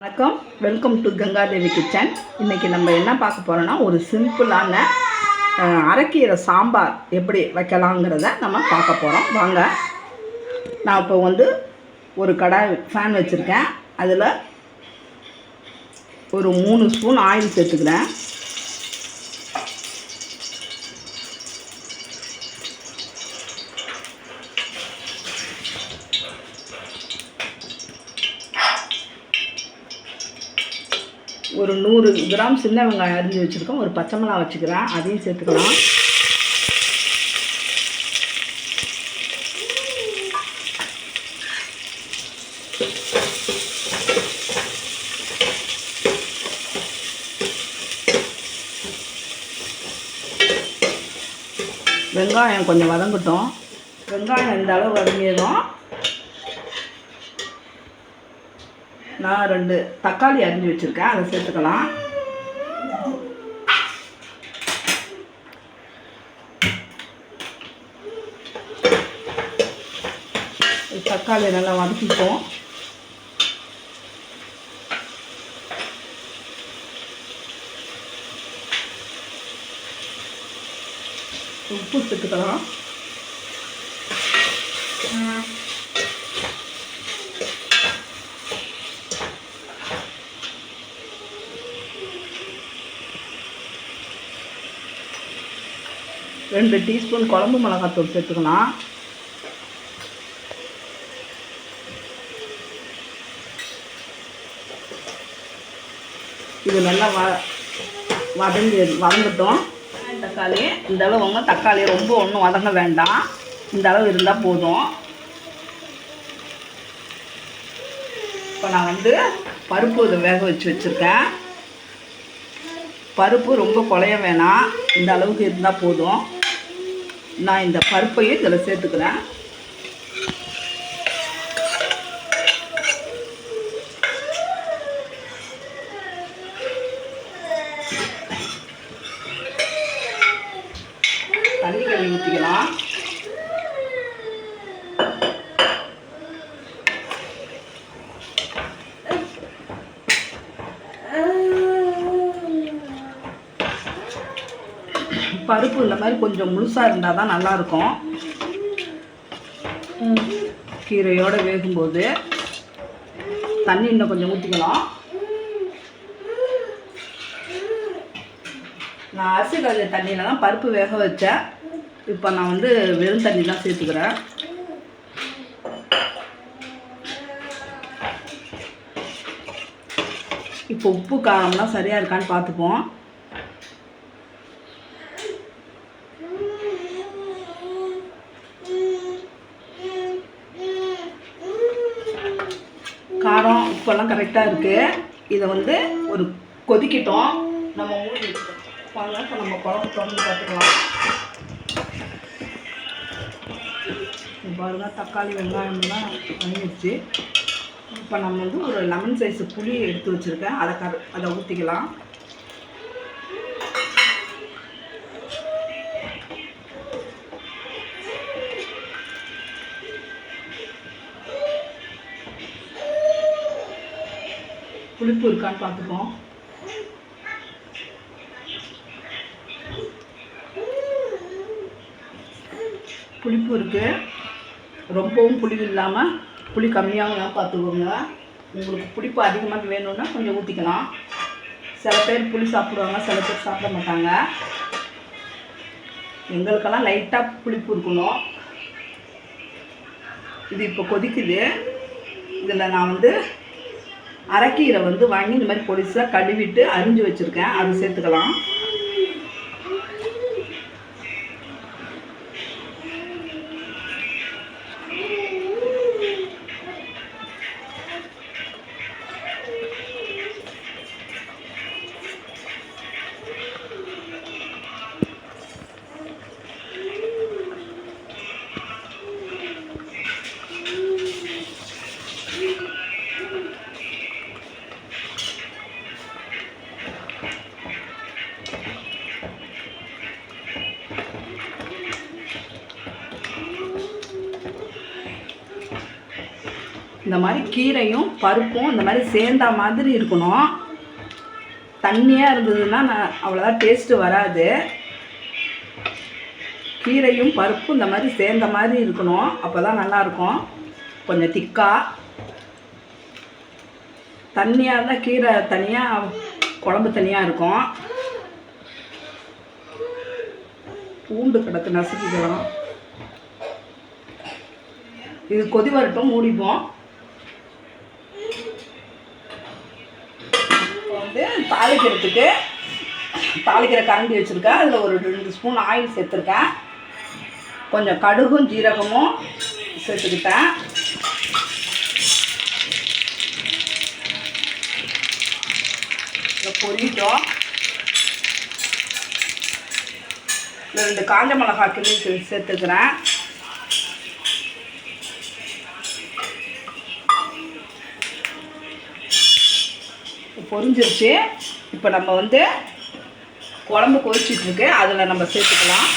வணக்கம், welcome to Ganga Devi kitchen. இன்றைக்கி நம்ம என்ன பார்க்க போகிறோன்னா, ஒரு சிம்பிளான அரைக்கீரை சாம்பார் எப்படி வைக்கலாங்கிறத நம்ம பார்க்க போகிறோம். வாங்க. நான் இப்போ ஒரு கடாய் ஃபேன் வச்சுருக்கேன். அதில் ஒரு 3 ஸ்பூன் ஆயில் சேர்த்துக்கிறேன். ஒரு 100 கிராம் சின்ன வெங்காயம் அரிஞ்சு வச்சுருக்கோம். ஒரு பச்சை மிளகாய் வச்சுக்கிறேன், அதையும் சேர்த்துக்கலாம். வெங்காயம் கொஞ்சம் வதங்கட்டும். வெங்காயம் இந்த அளவு வதங்கியதும் நான் 2 தக்காளி அரிஞ்சு வச்சுருக்கேன், அதை சேர்த்துக்கலாம். தக்காளி நல்லா வதக்கிப்போம். உப்பு சேர்த்துக்கலாம். ரெண்டு டீஸ்பூன் குழம்பு மிளகாத்தூள் சேர்த்துக்கலாம். இது நல்லா வதங்கட்டும். தக்காளி இந்த அளவு தக்காளி ரொம்ப ஒன்றும் வதங்க வேண்டாம், இந்த அளவு இருந்தால் போதும். இப்போ நான் பருப்பு வேக வச்சுருக்கேன். பருப்பு ரொம்ப குழைய வேணாம், இந்த அளவுக்கு இருந்தால் போதும். நான் இந்த பருப்பையும் இதில் சேர்த்துக்கிறேன். தண்ணி கழுவி ஊற்றிக்கலாம். பருப்பு இந்த மாதிரி கொஞ்சம் முழுசாக இருந்தால் தான் நல்லாயிருக்கும். கீரையோடு வேகும்போது தண்ணி இன்னும் கொஞ்சம் ஊற்றிக்கலாம். நான் அரிசி கழுவிய தண்ணியில் தான் பருப்பு வேக வச்சேன். இப்போ நான் வெறும் தண்ணி தான் சேர்த்துக்கிறேன். இப்போ உப்பு காரம்லாம் சரியாக இருக்கான்னு பார்த்துப்போம். காரம் உப்பெல்லாம் கரெக்டாக இருக்குது. இதை ஒரு கொதிக்கிட்டோம், நம்ம மூடி வச்சுட்டோம். இப்போ நம்ம குழம்பு திறந்து பார்த்துக்கலாம். பாருங்கள், தக்காளி வெங்காயம்லாம் வந்துடுச்சு. இப்போ நம்ம ஒரு லெமன் சைஸு புளி எடுத்து வச்சுருக்கேன், அதை ஊற்றிக்கலாம். புளிப்பு இருக்கான்னு பார்த்துப்போம். புளிப்பு இருக்குது, ரொம்பவும் புளி இல்லாமல் புளி கம்மியாகவும் பார்த்துக்கோங்க. உங்களுக்கு புளிப்பு அதிகமாக வேணும்னா கொஞ்சம் ஊற்றிக்கலாம். சில பேர் புளி சாப்பிடுவாங்க, சில பேர் சாப்பிட மாட்டாங்க. எங்களுக்கெல்லாம் லைட்டாக புளிப்பு இருக்கணும். இது இப்போ கொதிக்குது. இதில் நான் அரைக்கீரை வாங்கி இந்த மாதிரி பொடிசாக கழுவிட்டு அரிஞ்சு வச்சுருக்கேன், அது சேர்த்துக்கலாம். இந்த மாதிரி கீரையும் பருப்பும் இந்த மாதிரி சேர்ந்தா மாதிரி இருக்கணும். தண்ணியாக இருந்ததுன்னா அவ்வளோதான் டேஸ்ட்டு வராது. கீரையும் பருப்பும் இந்த மாதிரி சேர்ந்த மாதிரி இருக்கணும், அப்போ தான் நல்லாயிருக்கும். கொஞ்சம் திக்காக. தண்ணியாக இருந்தால் கீரை தனியாக, குழம்பு தனியாக இருக்கும். பூண்டு கிடக்கு, நசுக்கிக்கலாம். இது கொதி வரட்டும், மூடிப்போம். வந்து தாளிக்கிறதுக்கு தாளிக்கிற கரண்டி வச்சுருக்கேன். அதில் ஒரு 2 ஸ்பூன் ஆயில் சேர்த்துருக்கேன். கொஞ்சம் கடுகும் ஜீரகமும் சேர்த்துக்கிட்டேன். இதை பொரிட்டோம். 2 காஞ்ச மிளகாய் கிள்ளி சேர்த்துக்கிறேன். பொரிஞ்சிருச்சு. இப்போ நம்ம வந்து குழம்பு கொதிச்சிட்ருக்கு, அதில் நம்ம சேர்த்துக்கலாம்.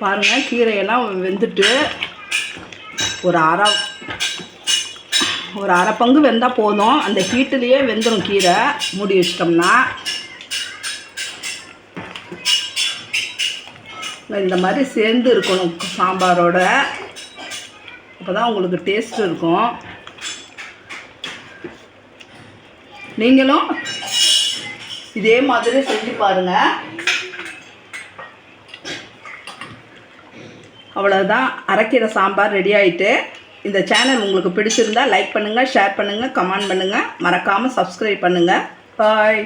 பாருங்கள், கீரையெல்லாம் வெந்துட்டு ஒரு அரை பங்கு வெந்தால் போதும். அந்த ஹீட்டுலேயே வெந்துடும் கீரை, மூடி வச்சிட்டோம்னா. இந்த மாதிரி சேர்ந்து இருக்கணும் சாம்பாரோட, அப்போ தான் உங்களுக்கு டேஸ்ட் இருக்கும். நீங்களும் இதே மாதிரி செஞ்சு பாருங்கள். அவ்வளோதான், அரைக்கீரை சாம்பார் ரெடி ஆகிட்டு. இந்த சேனல் உங்களுக்கு பிடிச்சிருந்தால் லைக் பண்ணுங்கள், ஷேர் பண்ணுங்கள், கமெண்ட் பண்ணுங்கள். மறக்காமல் சப்ஸ்கிரைப் பண்ணுங்கள். பாய்.